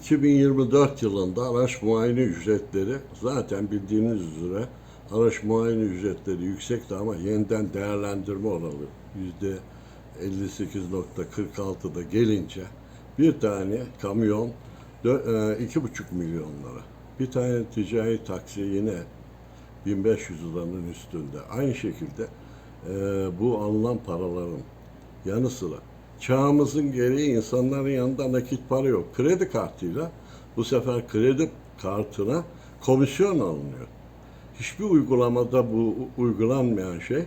2024 yılında araç muayene ücretleri zaten bildiğiniz üzere araç muayene ücretleri yüksekti ama yeniden değerlendirme oranı %58,46'da gelince bir tane kamyon 2,5 milyon lira. Bir tane ticari taksi yine 1500 liranın üstünde. Aynı şekilde bu alınan paraların yanı sıra çağımızın gereği insanların yanında nakit para yok. Kredi kartıyla bu sefer kredi kartına komisyon alınıyor. Hiçbir uygulamada bu uygulanmayan şey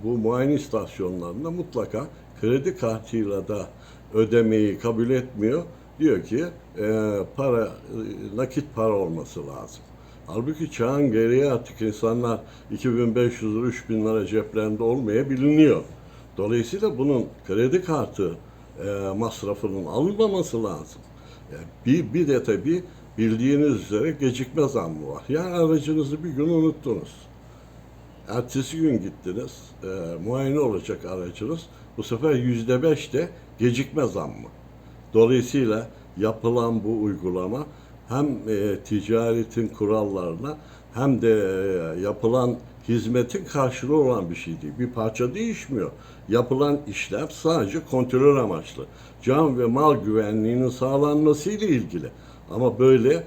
bu muayene istasyonlarında mutlaka kredi kartıyla da ödemeyi kabul etmiyor. Diyor ki nakit para olması lazım. Halbuki çağın gereği artık insanlar 2500 lira, 3000 lira ceplerinde olmayabiliyor. Dolayısıyla bunun kredi kartı masrafının alınmaması lazım. Yani bir de tabii bildiğiniz üzere gecikme zammı var. Yani aracınızı bir gün unuttunuz. Ertesi gün gittiniz, muayene olacak aracınız. Bu sefer %5 de gecikme zammı. Dolayısıyla yapılan bu uygulama hem ticaretin kurallarına hem de yapılan hizmetin karşılığı olan bir şey değil. Bir parça değişmiyor. Yapılan işlem sadece kontrol amaçlı. Can ve mal güvenliğinin sağlanması ile ilgili. Ama böyle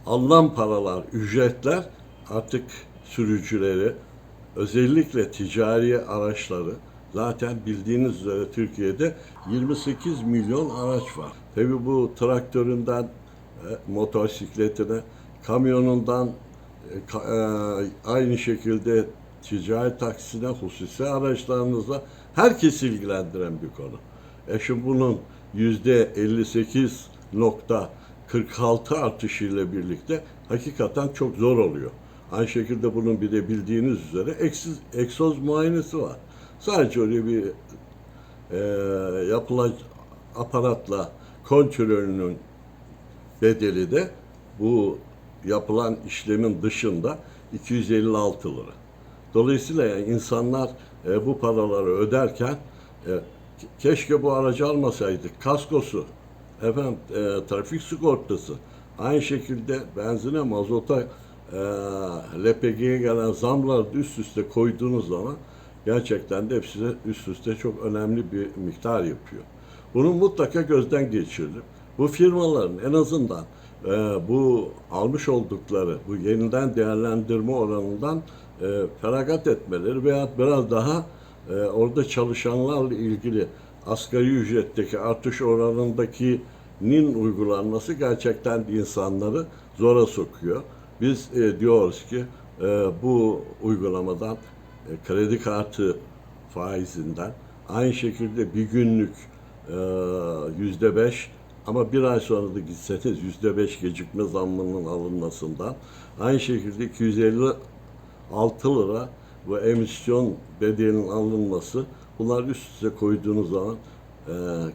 alınan paralar, ücretler artık sürücüleri, özellikle ticari araçları, zaten bildiğiniz üzere Türkiye'de 28 milyon araç var. Tabii bu traktöründen motosikletine, kamyonundan aynı şekilde ticari taksine, hususi araçlarınıza herkes ilgilendiren bir konu. Şimdi bunun %58,46 artışıyla birlikte hakikaten çok zor oluyor. Aynı şekilde bunun bir de bildiğiniz üzere egzoz muayenesi var. Sadece öyle bir yapılan aparatla kontrolünün bedeli de bu yapılan işlemin dışında 256 lira. Dolayısıyla yani insanlar bu paraları öderken keşke bu aracı almasaydık. Kaskosu, trafik sigortası, aynı şekilde benzine, mazota, LPG'ye gelen zamları üst üste koyduğunuz zaman gerçekten de hepsi üst üste çok önemli bir miktar yapıyor. Bunun mutlaka gözden geçirilir. Bu firmaların en azından bu almış oldukları bu yeniden değerlendirme oranından feragat etmeleri veya biraz daha orada çalışanlarla ilgili asgari ücretteki artış oranındakinin uygulanması gerçekten insanları zora sokuyor. Biz diyoruz ki bu uygulamadan kredi kartı faizinden aynı şekilde bir günlük %5 ama bir ay sonra da gitseniz %5 gecikme zammının alınmasından aynı şekilde 256 lira bu emisyon bedelinin alınması, bunlar üst üste koyduğunuz zaman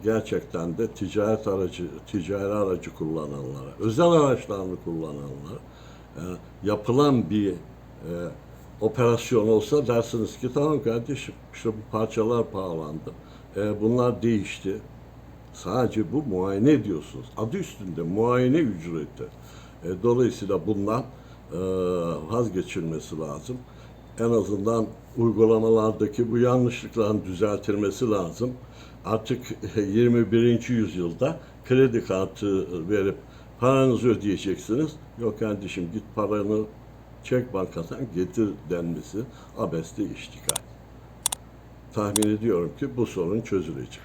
gerçekten de ticari aracı kullananlara, özel araçlarını kullananlara yapılan bir operasyon olsa dersiniz ki tamam kardeşim işte bu parçalar pahalandı. Bunlar değişti. Sadece bu muayene ediyorsunuz. Adı üstünde muayene ücreti. Dolayısıyla bundan vazgeçilmesi lazım. En azından uygulamalardaki bu yanlışlıkların düzeltilmesi lazım. Artık 21. yüzyılda kredi kartı verip paranızı ödeyeceksiniz. Yok kardeşim git paranı çek bankadan getir denmesi abeste iştikal. Tahmin ediyorum ki bu sorun çözülecek.